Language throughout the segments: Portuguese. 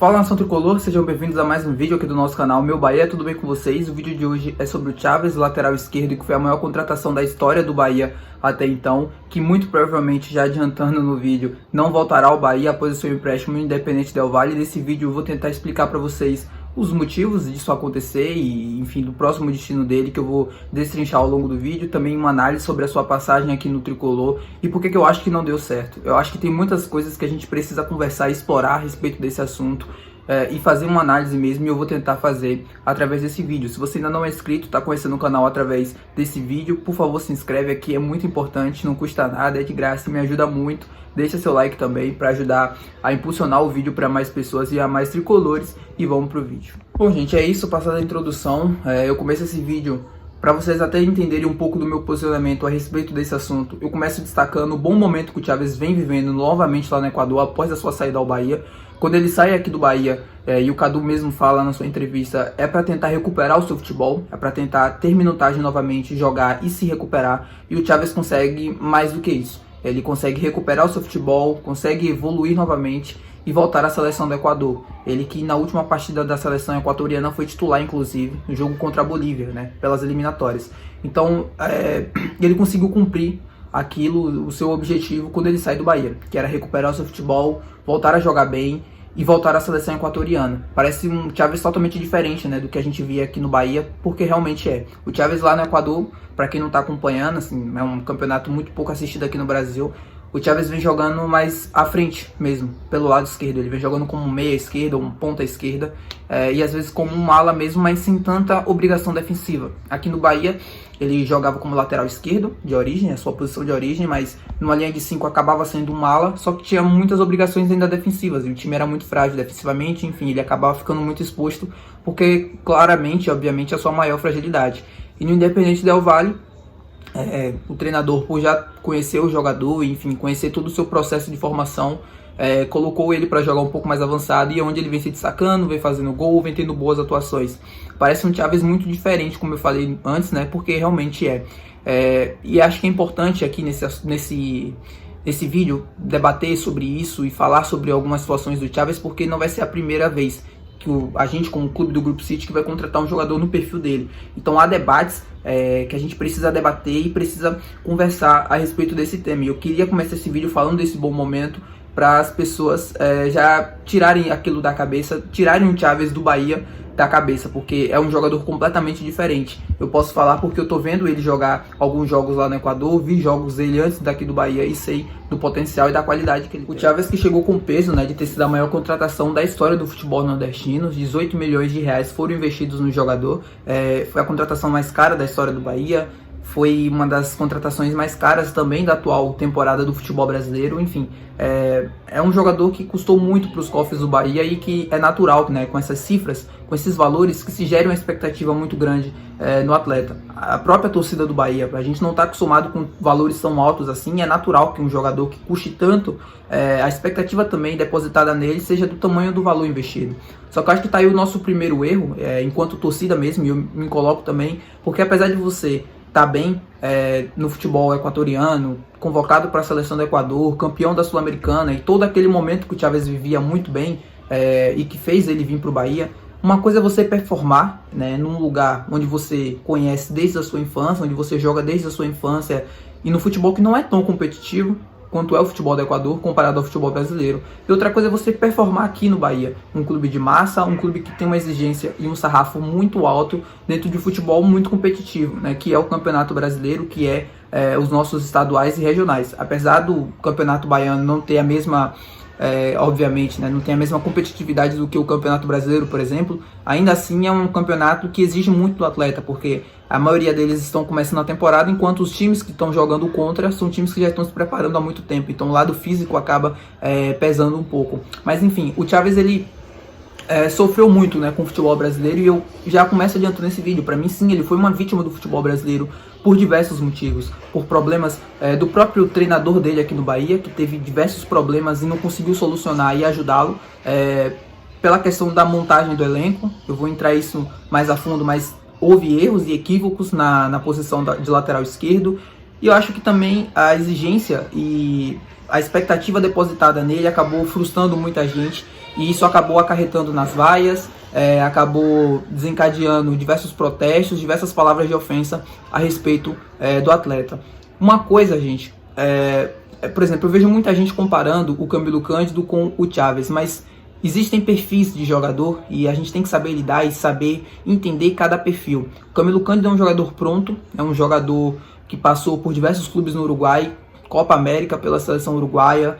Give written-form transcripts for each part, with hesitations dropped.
Fala, nação tricolor, sejam bem-vindos a mais um vídeo aqui do nosso canal Meu Bahia, tudo bem com vocês? O vídeo de hoje é sobre o Chaves, lateral esquerdo, que foi a maior contratação da história do Bahia até então, que muito provavelmente, já adiantando no vídeo, não voltará ao Bahia após o seu empréstimo no Independente Del Valle. Nesse vídeo eu vou tentar explicar para vocês os motivos disso acontecer e, enfim, do próximo destino dele, que eu vou destrinchar ao longo do vídeo. Também uma análise sobre a sua passagem aqui no tricolor e por que eu acho que não deu certo. Eu acho que tem muitas coisas que a gente precisa conversar e explorar a respeito desse assunto. E fazer uma análise mesmo, e eu vou tentar fazer através desse vídeo. Se você ainda não é inscrito, está conhecendo o canal através desse vídeo, por favor se inscreve aqui, é muito importante, não custa nada, é de graça, me ajuda muito. Deixa seu like também para ajudar a impulsionar o vídeo para mais pessoas e a mais tricolores, e vamos pro vídeo. Bom, gente, é isso, passada a introdução, eu começo esse vídeo para vocês até entenderem um pouco do meu posicionamento a respeito desse assunto. Eu começo destacando o bom momento que o Chaves vem vivendo novamente lá no Equador após a sua saída ao Bahia. Quando ele sai aqui do Bahia, e o Cadu mesmo fala na sua entrevista, é para tentar recuperar o seu futebol, é para tentar ter minutagem novamente, jogar e se recuperar. E o Chaves consegue mais do que isso. Ele consegue recuperar o seu futebol, consegue evoluir novamente e voltar à seleção do Equador. Ele que na última partida da seleção equatoriana foi titular, inclusive, no jogo contra a Bolívia, né, pelas eliminatórias. Então, ele conseguiu cumprir aquilo, o seu objetivo quando ele sai do Bahia, que era recuperar o seu futebol, voltar a jogar bem e voltar à seleção equatoriana. Parece um Chaves totalmente diferente, né, do que a gente via aqui no Bahia, porque realmente é. O Chaves lá no Equador, para quem não está acompanhando, assim, é um campeonato muito pouco assistido aqui no Brasil. O Chaves vem jogando mais à frente mesmo, pelo lado esquerdo. Ele vem jogando como um meia esquerda, um ponta esquerda, e às vezes como um ala mesmo, mas sem tanta obrigação defensiva. Aqui no Bahia, ele jogava como lateral esquerdo, de origem, a sua posição de origem, mas numa linha de 5 acabava sendo um ala, só que tinha muitas obrigações ainda defensivas, e o time era muito frágil defensivamente, enfim, ele acabava ficando muito exposto, porque claramente, obviamente, é a sua maior fragilidade. E no Independente Del Valle, o treinador, por já conhecer o jogador, enfim, conhecer todo o seu processo de formação, colocou ele para jogar um pouco mais avançado, e onde ele vem se destacando, vem fazendo gol, vem tendo boas atuações. Parece um Chaves muito diferente, como eu falei antes, né, porque realmente e acho que é importante aqui nesse vídeo debater sobre isso e falar sobre algumas situações do Chaves, porque não vai ser a primeira vez que a gente, como clube do Grupo City, que vai contratar um jogador no perfil dele. Então há debates que a gente precisa debater e precisa conversar a respeito desse tema. E eu queria começar esse vídeo falando desse bom momento para as pessoas já tirarem aquilo da cabeça, tirarem o Chaves do Bahia da cabeça, porque é um jogador completamente diferente. Eu posso falar porque eu tô vendo ele jogar alguns jogos lá no Equador, vi jogos dele antes daqui do Bahia e sei do potencial e da qualidade que ele tem. O Chaves, que chegou com peso, né, de ter sido a maior contratação da história do futebol nordestino, 18 milhões de reais foram investidos no jogador, foi a contratação mais cara da história do Bahia, foi uma das contratações mais caras também da atual temporada do futebol brasileiro. Enfim, é um jogador que custou muito para os cofres do Bahia e que é natural, né, com essas cifras, com esses valores, que se gere uma expectativa muito grande no atleta. A própria torcida do Bahia, a gente não está acostumado com valores tão altos assim, é natural que um jogador que custe tanto, a expectativa também depositada nele seja do tamanho do valor investido. Só que eu acho que está aí o nosso primeiro erro, enquanto torcida mesmo, e eu me coloco também, porque apesar de você tá bem no futebol equatoriano, convocado para a seleção do Equador, campeão da Sul-Americana, e todo aquele momento que o Chaves vivia muito bem, e que fez ele vir para o Bahia. Uma coisa é você performar, né, num lugar onde você conhece desde a sua infância, onde você joga desde a sua infância, e no futebol que não é tão competitivo quanto é o futebol do Equador, comparado ao futebol brasileiro. E outra coisa é você performar aqui no Bahia, um clube de massa, um clube que tem uma exigência e um sarrafo muito alto dentro de futebol muito competitivo, né, que é o Campeonato Brasileiro, que os nossos estaduais e regionais. Apesar do Campeonato Baiano não ter a mesma, obviamente, né, não tem a mesma competitividade do que o Campeonato Brasileiro, por exemplo, ainda assim é um campeonato que exige muito do atleta, porque a maioria deles estão começando a temporada, enquanto os times que estão jogando contra são times que já estão se preparando há muito tempo. Então o lado físico acaba pesando um pouco. Mas enfim, o Chaves, ele sofreu muito, né, com o futebol brasileiro, e eu já começo adiantando esse vídeo. Para mim, sim, ele foi uma vítima do futebol brasileiro por diversos motivos. Por problemas do próprio treinador dele aqui no Bahia, que teve diversos problemas e não conseguiu solucionar e ajudá-lo. Pela questão da montagem do elenco, eu vou entrar isso mais a fundo, mas houve erros e equívocos na posição de lateral esquerdo. E eu acho que também a exigência e a expectativa depositada nele acabou frustrando muita gente e isso acabou acarretando nas vaias, acabou desencadeando diversos protestos, diversas palavras de ofensa a respeito do atleta. Uma coisa, gente, por exemplo, eu vejo muita gente comparando o Camilo Cândido com o Chaves, mas existem perfis de jogador e a gente tem que saber lidar e saber entender cada perfil. O Camilo Cândido é um jogador pronto, é um jogador que passou por diversos clubes no Uruguai, Copa América pela seleção uruguaia,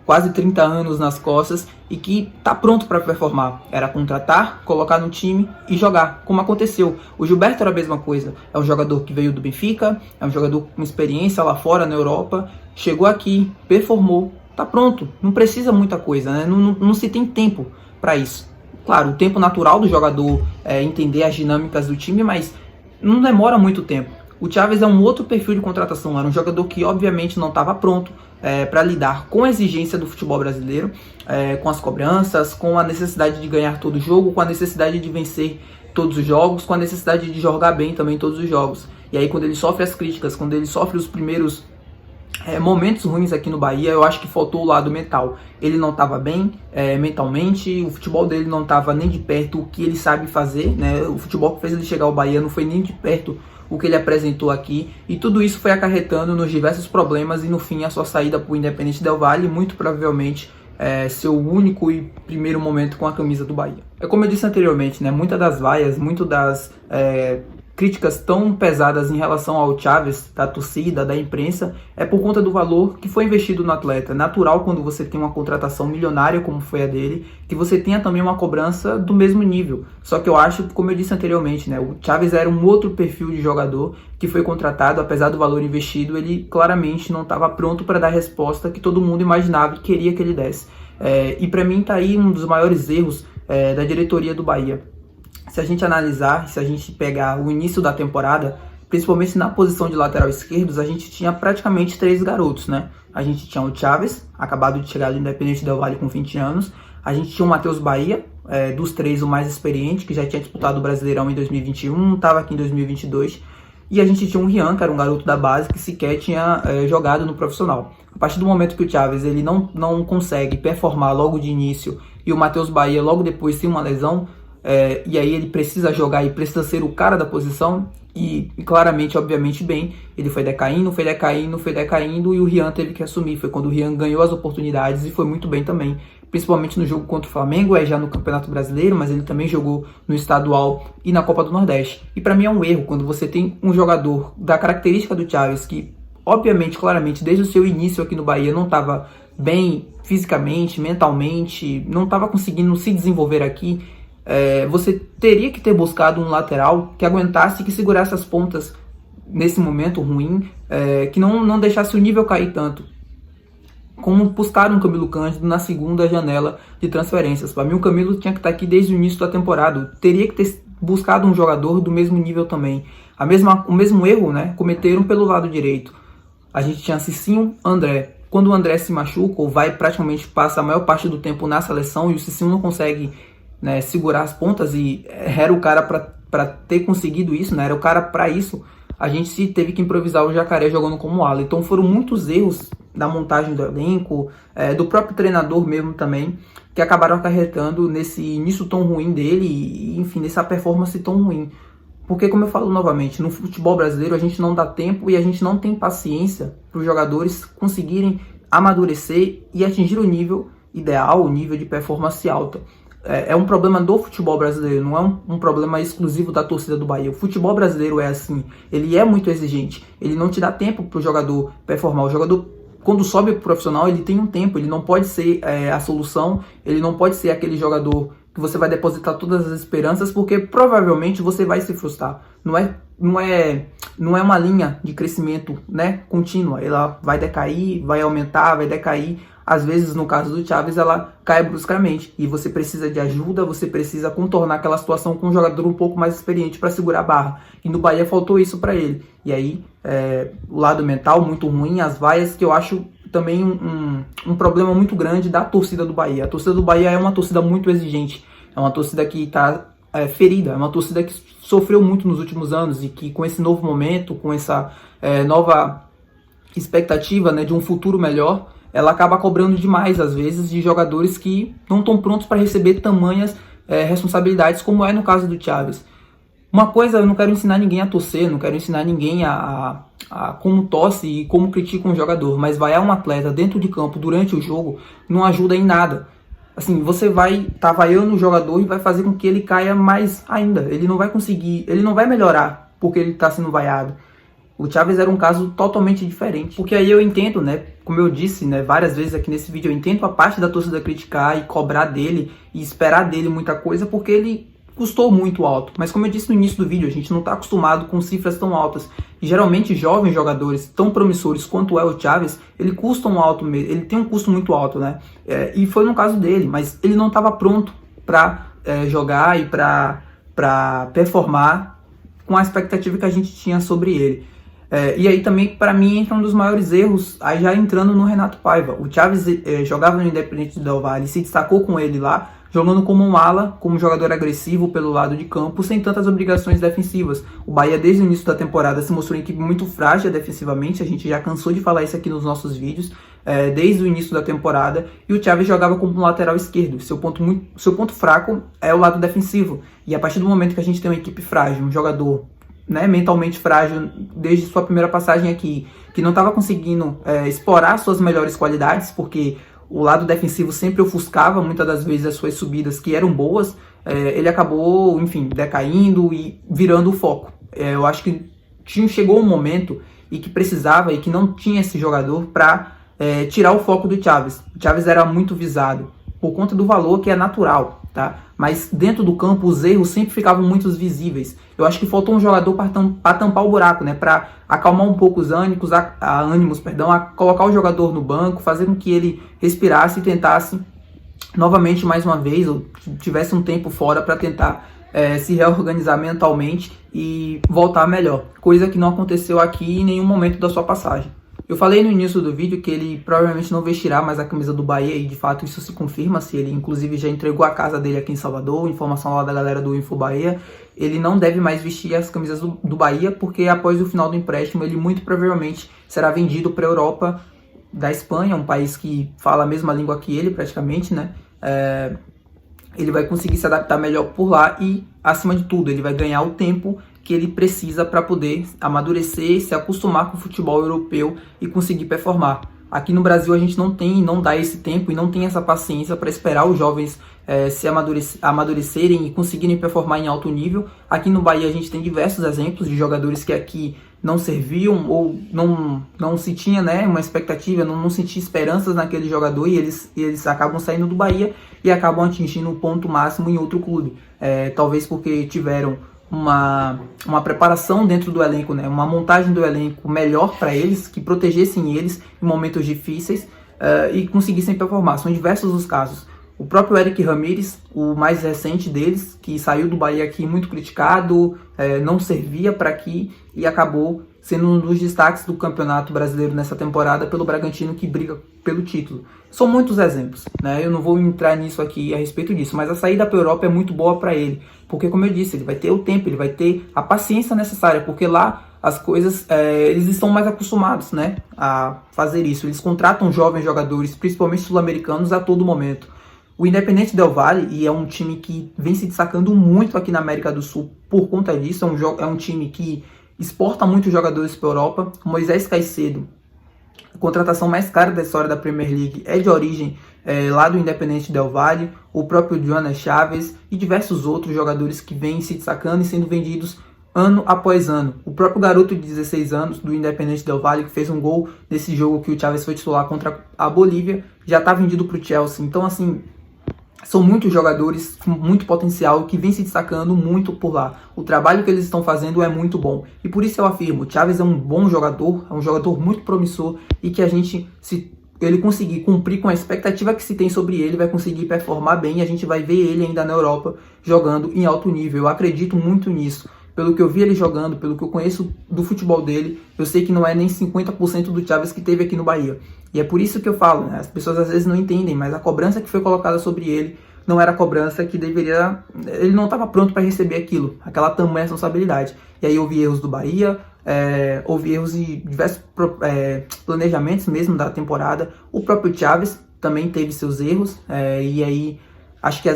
quase 30 anos nas costas e que está pronto para performar. Era contratar, colocar no time e jogar, como aconteceu. O Gilberto era a mesma coisa. É um jogador que veio do Benfica, é um jogador com experiência lá fora na Europa, chegou aqui, performou, está pronto. Não precisa muita coisa, né? Não se tem tempo para isso. Claro, o tempo natural do jogador é entender as dinâmicas do time, mas não demora muito tempo. O Chaves é um outro perfil de contratação, era um jogador que obviamente não estava pronto para lidar com a exigência do futebol brasileiro, com as cobranças, com a necessidade de ganhar todo jogo, com a necessidade de vencer todos os jogos, com a necessidade de jogar bem também todos os jogos. E aí quando ele sofre as críticas, quando ele sofre os primeiros momentos ruins aqui no Bahia, eu acho que faltou o lado mental. Ele não estava bem mentalmente, o futebol dele não estava nem de perto o que ele sabe fazer, né? O futebol que fez ele chegar ao Bahia não foi nem de perto o que ele apresentou aqui, e tudo isso foi acarretando nos diversos problemas e no fim a sua saída para o Independente Del Valle, muito provavelmente seu único e primeiro momento com a camisa do Bahia. Como eu disse anteriormente, né, muitas das vaias, muito das críticas tão pesadas em relação ao Chaves, da torcida, da imprensa, é por conta do valor que foi investido no atleta. É natural quando você tem uma contratação milionária como foi a dele, que você tenha também uma cobrança do mesmo nível. Só que eu acho, como eu disse anteriormente, né, o Chaves era um outro perfil de jogador que foi contratado, apesar do valor investido, ele claramente não estava pronto para dar a resposta que todo mundo imaginava e queria que ele desse. E para mim tá aí um dos maiores erros da diretoria do Bahia. Se a gente analisar, se a gente pegar o início da temporada, principalmente na posição de lateral esquerdos, a gente tinha praticamente 3 garotos, né? A gente tinha o Chaves, acabado de chegar do Independente Del Valle com 20 anos. A gente tinha o Matheus Bahia, dos 3 o mais experiente, que já tinha disputado o Brasileirão em 2021, estava aqui em 2022. E a gente tinha o Rian, que era um garoto da base, que sequer tinha jogado no profissional. A partir do momento que o Chaves ele não consegue performar logo de início e o Matheus Bahia logo depois tem uma lesão, e aí ele precisa jogar e precisa ser o cara da posição, e claramente, obviamente bem, ele foi decaindo e o Rian teve que assumir. Foi quando o Rian ganhou as oportunidades e foi muito bem também, principalmente no jogo contra o Flamengo, já no Campeonato Brasileiro, mas ele também jogou no Estadual e na Copa do Nordeste. E para mim é um erro quando você tem um jogador da característica do Chaves, que obviamente, claramente, desde o seu início aqui no Bahia não estava bem fisicamente, mentalmente, não estava conseguindo se desenvolver aqui. Você teria que ter buscado um lateral que aguentasse, que segurasse as pontas nesse momento ruim, que não deixasse o nível cair tanto, como buscar um Camilo Cândido na segunda janela de transferências. Para mim o Camilo tinha que estar aqui desde o início da temporada, teria que ter buscado um jogador do mesmo nível também. O mesmo erro, né, cometeram pelo lado direito. A gente tinha Cicinho, André. Quando o André se machuca ou praticamente passa a maior parte do tempo na seleção e o Cicinho não consegue, né, segurar as pontas, e era o cara para ter conseguido isso, né, era o cara para isso, a gente teve que improvisar o Jacaré jogando como ala. Então foram muitos erros da montagem do elenco, do próprio treinador mesmo também, que acabaram acarretando nesse início tão ruim dele e enfim, nessa performance tão ruim. Porque, como eu falo novamente, no futebol brasileiro a gente não dá tempo e a gente não tem paciência para os jogadores conseguirem amadurecer e atingir o nível ideal, o nível de performance alta. É um problema do futebol brasileiro, não é um problema exclusivo da torcida do Bahia. O futebol brasileiro é assim, ele é muito exigente, ele não te dá tempo para o jogador performar. O jogador, quando sobe para o profissional, ele tem um tempo, ele não pode ser a solução, ele não pode ser aquele jogador que você vai depositar todas as esperanças, porque provavelmente você vai se frustrar. Não é uma linha de crescimento, né, contínua, ela vai decair, vai aumentar, vai decair. Às vezes, no caso do Chaves, ela cai bruscamente e você precisa de ajuda, você precisa contornar aquela situação com um jogador um pouco mais experiente para segurar a barra. E no Bahia faltou isso para ele. E aí, o lado mental muito ruim, as vaias, que eu acho também um problema muito grande da torcida do Bahia. A torcida do Bahia é uma torcida muito exigente, é uma torcida que está ferida, é uma torcida que sofreu muito nos últimos anos e que com esse novo momento, com essa nova expectativa, né, de um futuro melhor, ela acaba cobrando demais, às vezes, de jogadores que não estão prontos para receber tamanhas responsabilidades, como é no caso do Chaves. Uma coisa, eu não quero ensinar ninguém a torcer, não quero ensinar ninguém a como torce e como critica um jogador, mas vaiar um atleta dentro de campo durante o jogo não ajuda em nada. Assim, você vai estar vaiando o jogador e vai fazer com que ele caia mais ainda. Ele não vai conseguir, ele não vai melhorar porque ele está sendo vaiado. O Chaves era um caso totalmente diferente. Porque aí eu entendo, né, como eu disse, né, várias vezes aqui nesse vídeo, eu entendo a parte da torcida criticar e cobrar dele e esperar dele muita coisa, porque ele custou muito alto. Mas como eu disse no início do vídeo, a gente não está acostumado com cifras tão altas. E geralmente jovens jogadores tão promissores quanto é o Chaves, ele custa um alto, ele tem um custo muito alto, né? E foi no caso dele, mas ele não estava pronto para jogar e para performar com a expectativa que a gente tinha sobre ele. E aí também, para mim, entra um dos maiores erros, aí já entrando no Renato Paiva. O Chaves jogava no Independente Del Valle, se destacou com ele lá, jogando como um ala, como jogador agressivo pelo lado de campo, sem tantas obrigações defensivas. O Bahia, desde o início da temporada, se mostrou uma equipe muito frágil defensivamente, a gente já cansou de falar isso aqui nos nossos vídeos, desde o início da temporada, e o Chaves jogava como um lateral esquerdo. Seu ponto fraco é o lado defensivo, e a partir do momento que a gente tem uma equipe frágil, um jogador, né, mentalmente frágil desde sua primeira passagem aqui, que não estava conseguindo explorar suas melhores qualidades, porque o lado defensivo sempre ofuscava muitas das vezes as suas subidas que eram boas, ele acabou, enfim, decaindo e virando o foco. Eu acho que chegou um momento e que precisava e que não tinha esse jogador para tirar o foco do Chaves. O Chaves era muito visado por conta do valor que é natural, tá? Mas dentro do campo os erros sempre ficavam muito visíveis. Eu acho que faltou um jogador para tampar o buraco, né? Para acalmar um pouco os ânimos, a colocar o jogador no banco, fazer com que ele respirasse e tentasse novamente mais uma vez, ou tivesse um tempo fora para tentar se reorganizar mentalmente e voltar melhor. Coisa que não aconteceu aqui em nenhum momento da sua passagem. Eu falei no início do vídeo que ele provavelmente não vestirá mais a camisa do Bahia, e de fato isso se confirma, se ele inclusive já entregou a casa dele aqui em Salvador, informação lá da galera do Info Bahia. Ele não deve mais vestir as camisas do Bahia, porque após o final do empréstimo ele muito provavelmente será vendido para a Europa da Espanha, um país que fala a mesma língua que ele praticamente, né? Ele vai conseguir se adaptar melhor por lá e, acima de tudo, ele vai ganhar o tempo que ele precisa para poder amadurecer, se acostumar com o futebol europeu e conseguir performar. Aqui no Brasil a gente não dá esse tempo e não tem essa paciência para esperar os jovens se amadurecerem e conseguirem performar em alto nível. Aqui no Bahia a gente tem diversos exemplos de jogadores que aqui não serviam ou não se tinha, né, uma expectativa, não se tinha esperanças naquele jogador, e eles acabam saindo do Bahia e acabam atingindo o ponto máximo em outro clube. Talvez porque tiveram uma preparação dentro do elenco, né? Uma montagem do elenco melhor para eles, que protegessem eles em momentos difíceis e conseguissem performar. São diversos os casos. O próprio Eric Ramírez, o mais recente deles, que saiu do Bahia aqui muito criticado, não servia para aqui e acabou sendo um dos destaques do Campeonato Brasileiro nessa temporada pelo Bragantino, que briga pelo título. São muitos exemplos, né? Eu não vou entrar nisso aqui a respeito disso, mas a saída para a Europa é muito boa para ele, porque, como eu disse, ele vai ter o tempo, ele vai ter a paciência necessária, porque lá as coisas, eles estão mais acostumados, né, a fazer isso. Eles contratam jovens jogadores, principalmente sul-americanos, a todo momento. O Independente Del Valle, e é um time que vem se destacando muito aqui na América do Sul por conta disso, é um time que exporta muitos jogadores para a Europa. Moisés Caicedo, a contratação mais cara da história da Premier League, é de origem lá do Independente Del Valle. O próprio Jonas Chaves e diversos outros jogadores que vêm se destacando e sendo vendidos ano após ano. O próprio garoto de 16 anos do Independente Del Valle, que fez um gol nesse jogo que o Chaves foi titular contra a Bolívia, já está vendido para o Chelsea. Então, assim, são muitos jogadores com muito potencial que vêm se destacando muito por lá. O trabalho que eles estão fazendo é muito bom. E por isso eu afirmo, o Chaves é um bom jogador, é um jogador muito promissor, e que a gente, se ele conseguir cumprir com a expectativa que se tem sobre ele, vai conseguir performar bem, e a gente vai ver ele ainda na Europa jogando em alto nível. Eu acredito muito nisso. Pelo que eu vi ele jogando, pelo que eu conheço do futebol dele, eu sei que não é nem 50% do Chaves que teve aqui no Bahia. E é por isso que eu falo, né? As pessoas às vezes não entendem, mas a cobrança que foi colocada sobre ele não era a cobrança que deveria, ele não estava pronto para receber aquilo, aquela tamanha responsabilidade. E aí houve erros do Bahia, houve erros em diversos planejamentos mesmo da temporada. O próprio Chaves também teve seus erros, e aí acho que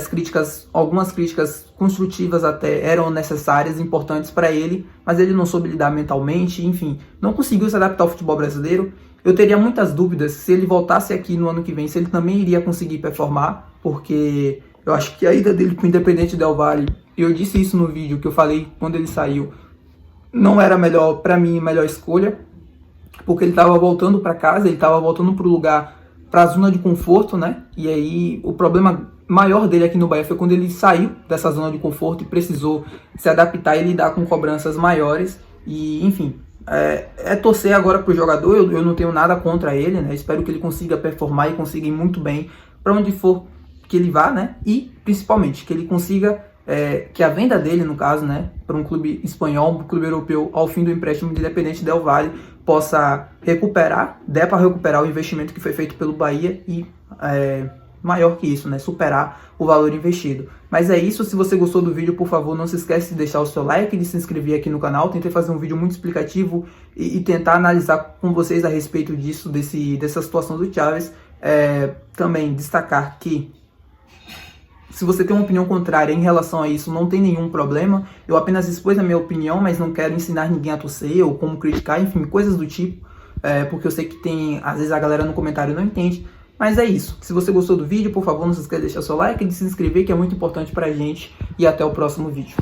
algumas críticas construtivas até eram necessárias, importantes para ele, mas ele não soube lidar mentalmente, enfim, não conseguiu se adaptar ao futebol brasileiro. Eu teria muitas dúvidas se ele voltasse aqui no ano que vem, se ele também iria conseguir performar, porque eu acho que a ida dele para o Independente Del Valle, eu disse isso no vídeo que eu falei quando ele saiu, não era melhor, para mim, a melhor escolha, porque ele estava voltando para casa, ele estava voltando para o lugar, para a zona de conforto, né? E aí o problema maior dele aqui no Bahia foi quando ele saiu dessa zona de conforto e precisou se adaptar e lidar com cobranças maiores. E, enfim, torcer agora pro jogador. Eu não tenho nada contra ele, né? Espero que ele consiga performar e consiga ir muito bem para onde for que ele vá, né? E, principalmente, que ele consiga, que a venda dele, no caso, né? Para um clube espanhol, um clube europeu, ao fim do empréstimo de Independente Del Valle, possa der para recuperar o investimento que foi feito pelo Bahia e, maior que isso, né? Superar o valor investido. Mas é isso. Se você gostou do vídeo, por favor, não se esquece de deixar o seu like e de se inscrever aqui no canal. Tentei fazer um vídeo muito explicativo e tentar analisar com vocês a respeito disso, dessa situação do Chaves. Também destacar que, se você tem uma opinião contrária em relação a isso, não tem nenhum problema. Eu apenas expus a minha opinião, mas não quero ensinar ninguém a torcer ou como criticar, enfim, coisas do tipo. Porque eu sei que às vezes a galera no comentário não entende. Mas é isso. Se você gostou do vídeo, por favor, não se esqueça de deixar seu like e de se inscrever, que é muito importante pra gente. E até o próximo vídeo.